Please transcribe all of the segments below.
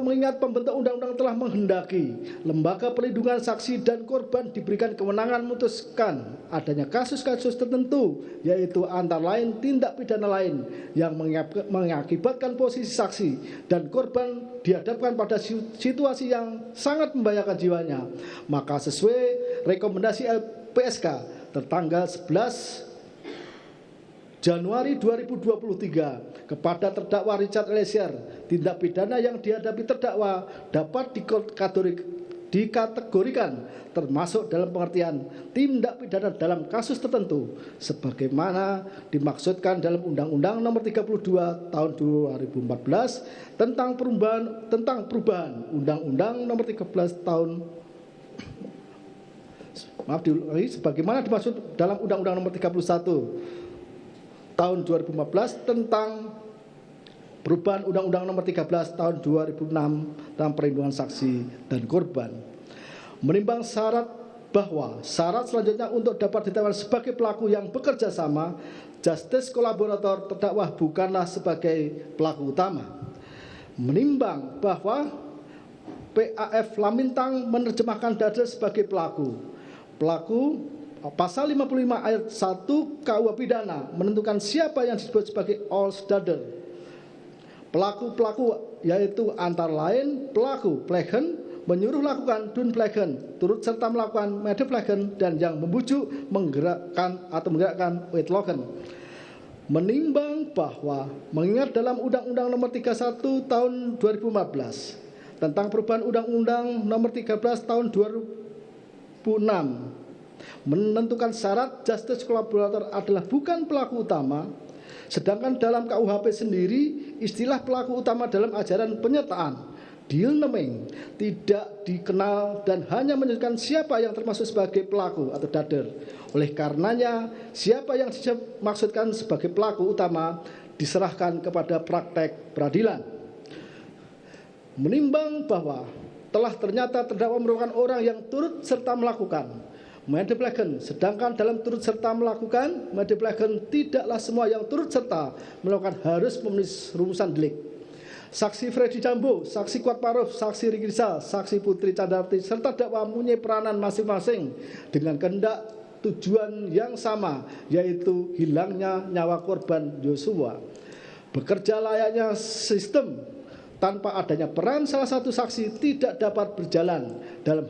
mengingat pembentuk undang-undang telah menghendaki Lembaga Perlindungan Saksi dan Korban diberikan kewenangan memutuskan adanya kasus-kasus tertentu, yaitu antara lain tindak pidana lain yang mengakibatkan posisi saksi dan korban dihadapkan pada situasi yang sangat membahayakan jiwanya, maka sesuai rekomendasi LPSK tertanggal 11 Januari 2023 kepada terdakwa Richard Eliezer, tindak pidana yang dihadapi terdakwa dapat dikategorikan termasuk dalam pengertian tindak pidana dalam kasus tertentu sebagaimana dimaksudkan dalam Undang-Undang Nomor 32 Tahun 2014 tentang perubahan Undang-Undang Nomor 13 Tahun sebagaimana dimaksud dalam Undang-Undang Nomor 31 Tahun 2015 tentang perubahan Undang-Undang Nomor 13 Tahun 2006 tentang perlindungan saksi dan korban. Menimbang syarat bahwa syarat selanjutnya untuk dapat ditetapkan sebagai pelaku yang bekerja sama, justice kolaborator terdakwa bukanlah sebagai pelaku utama. Menimbang bahwa PAF Lamintang menerjemahkan Dader sebagai pelaku. Pasal 55 ayat 1 KUH Pidana menentukan siapa yang disebut sebagai Dader. Pelaku-pelaku yaitu antara lain pelaku plegen, menyuruh lakukan plegen, turut serta melakukan plegen, dan yang membujuk, menggerakkan wetlogen. Menimbang bahwa mengingat dalam Undang-Undang Nomor 31 Tahun 2014 tentang perubahan Undang-Undang Nomor 13 Tahun 2006 menentukan syarat justice kolaborator adalah bukan pelaku utama, sedangkan dalam KUHP sendiri istilah pelaku utama dalam ajaran penyertaan deal naming tidak dikenal dan hanya menunjukkan siapa yang termasuk sebagai pelaku atau dader. Oleh karenanya siapa yang dimaksudkan sebagai pelaku utama diserahkan kepada praktek peradilan. Menimbang bahwa telah ternyata terdakwa merupakan orang yang turut serta melakukan plegen, sedangkan dalam turut serta melakukan plegen tidaklah semua yang turut serta melakukan harus memenuhi rumusan delik. Saksi Freddy Sambo, saksi Kuatmaruf, saksi Riki Rizal, saksi Putri Candrawati serta terdakwa mempunyai peranan masing-masing dengan kehendak tujuan yang sama, yaitu hilangnya nyawa korban Yosua. Bekerja layaknya sistem tanpa adanya peran salah satu saksi tidak dapat berjalan. Dalam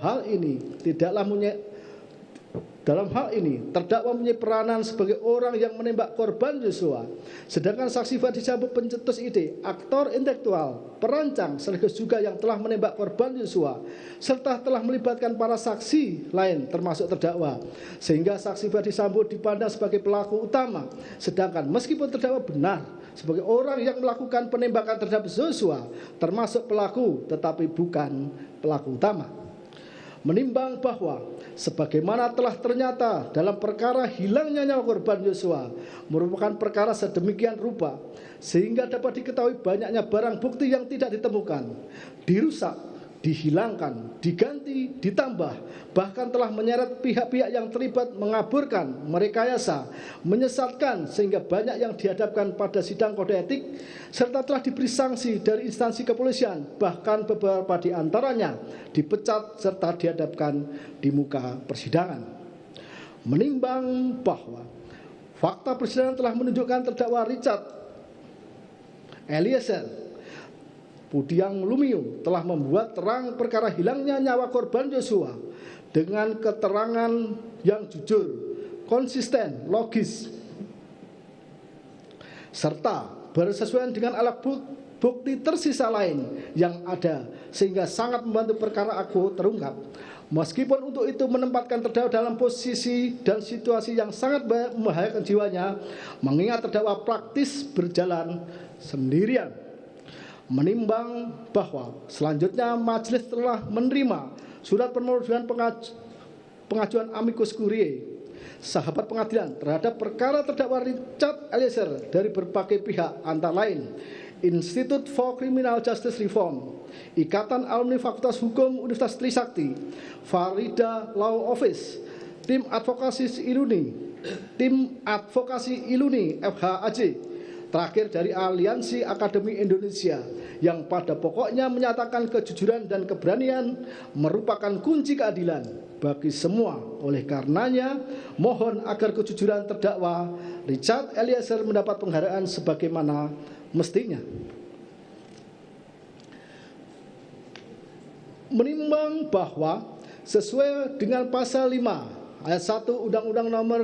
hal ini terdakwa mempunyai peranan sebagai orang yang menembak korban Yosua, sedangkan saksi Freddy Sambo pencetus ide, aktor intelektual, perancang sekaligus juga yang telah menembak korban Yosua, serta telah melibatkan para saksi lain termasuk terdakwa, sehingga saksi Freddy Sambo dipandang sebagai pelaku utama, sedangkan meskipun terdakwa benar sebagai orang yang melakukan penembakan terhadap Yosua termasuk pelaku tetapi bukan pelaku utama. Menimbang bahwa sebagaimana telah ternyata dalam perkara hilangnya nyawa korban Yosua merupakan perkara sedemikian rupa sehingga dapat diketahui banyaknya barang bukti yang tidak ditemukan, dirusak, dihilangkan, diganti, ditambah, bahkan telah menyeret pihak-pihak yang terlibat mengaburkan, merekayasa, menyesatkan sehingga banyak yang dihadapkan pada sidang kode etik serta telah diberi sanksi dari instansi kepolisian, bahkan beberapa di antaranya dipecat serta dihadapkan di muka persidangan. Menimbang bahwa fakta persidangan telah menunjukkan terdakwa Richard Eliezer Pudiang Lumiu telah membuat terang perkara hilangnya nyawa korban Yosua dengan keterangan yang jujur, konsisten, logis, serta bersesuaian dengan alat bukti tersisa lain yang ada sehingga sangat membantu perkara aku terungkap. Meskipun untuk itu menempatkan terdakwa dalam posisi dan situasi yang sangat membahayakan jiwanya, mengingat terdakwa praktis berjalan sendirian. Menimbang bahwa selanjutnya majelis telah menerima surat permohonan pengajuan amicus curiae sahabat pengadilan terhadap perkara terdakwa Richard Eliezer dari berbagai pihak antara lain Institute for Criminal Justice Reform, Ikatan Alumni Fakultas Hukum Universitas Trisakti, Farida Law Office, Tim Advokasi Iluni FHAJ, terakhir dari Aliansi Akademi Indonesia yang pada pokoknya menyatakan kejujuran dan keberanian merupakan kunci keadilan bagi semua. Oleh karenanya, mohon agar kejujuran terdakwa Richard Eliezer mendapat penghargaan sebagaimana mestinya. Menimbang bahwa sesuai dengan pasal 5 ayat 1 Undang-Undang Nomor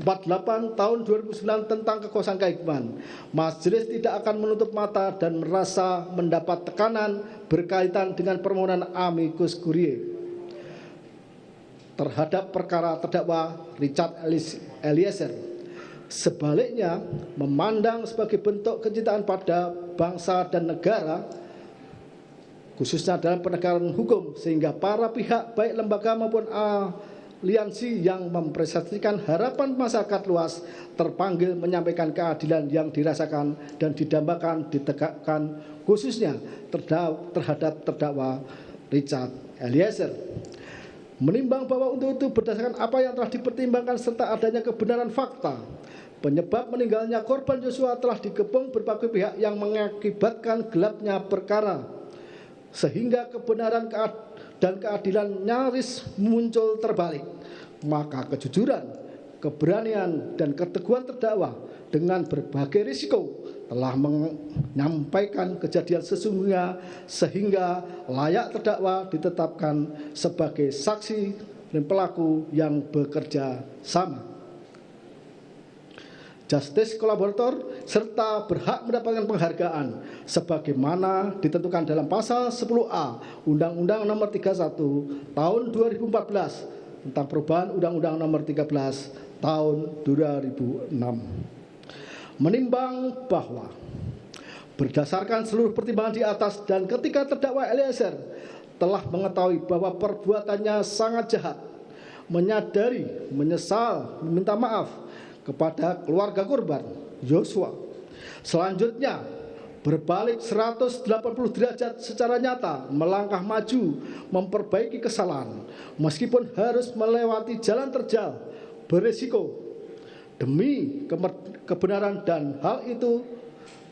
48 tahun 2009 tentang kekuasaan kehakiman, majelis tidak akan menutup mata dan merasa mendapat tekanan berkaitan dengan permohonan amicus curiae terhadap perkara terdakwa Richard Eliezer. Sebaliknya, memandang sebagai bentuk kecintaan pada bangsa dan negara, khususnya dalam penegakan hukum, sehingga para pihak baik lembaga maupun aliansi yang mempresentasikan harapan masyarakat luas terpanggil menyampaikan keadilan yang dirasakan dan didambakan ditegakkan khususnya terhadap terdakwa Richard Eliezer. Menimbang bahwa untuk itu berdasarkan apa yang telah dipertimbangkan serta adanya kebenaran fakta, penyebab meninggalnya korban Yosua telah dikepung berbagai pihak yang mengakibatkan gelapnya perkara, sehingga kebenaran dan keadilan nyaris muncul terbalik. Maka kejujuran, keberanian, dan keteguhan terdakwa dengan berbagai risiko telah menyampaikan kejadian sesungguhnya sehingga layak terdakwa ditetapkan sebagai saksi dan pelaku yang bekerja sama, justice kolaborator, serta berhak mendapatkan penghargaan sebagaimana ditentukan dalam pasal 10A Undang-Undang Nomor 31 Tahun 2014 tentang perubahan Undang-Undang Nomor 13 Tahun 2006. Menimbang bahwa berdasarkan seluruh pertimbangan di atas dan ketika terdakwa Eliezer telah mengetahui bahwa perbuatannya sangat jahat, menyadari, menyesal, meminta maaf kepada keluarga korban Yosua, selanjutnya berbalik 180 derajat secara nyata, melangkah maju, memperbaiki kesalahan, meskipun harus melewati jalan terjal, berisiko demi kebenaran, dan hal itu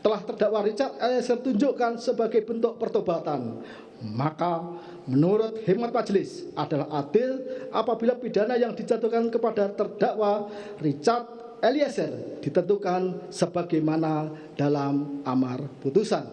telah terdakwa Richard Eliezer tunjukkan sebagai bentuk pertobatan. Maka menurut hemat majelis adalah adil apabila pidana yang dijatuhkan kepada terdakwa Richard Eliezer ditentukan sebagaimana dalam amar putusan.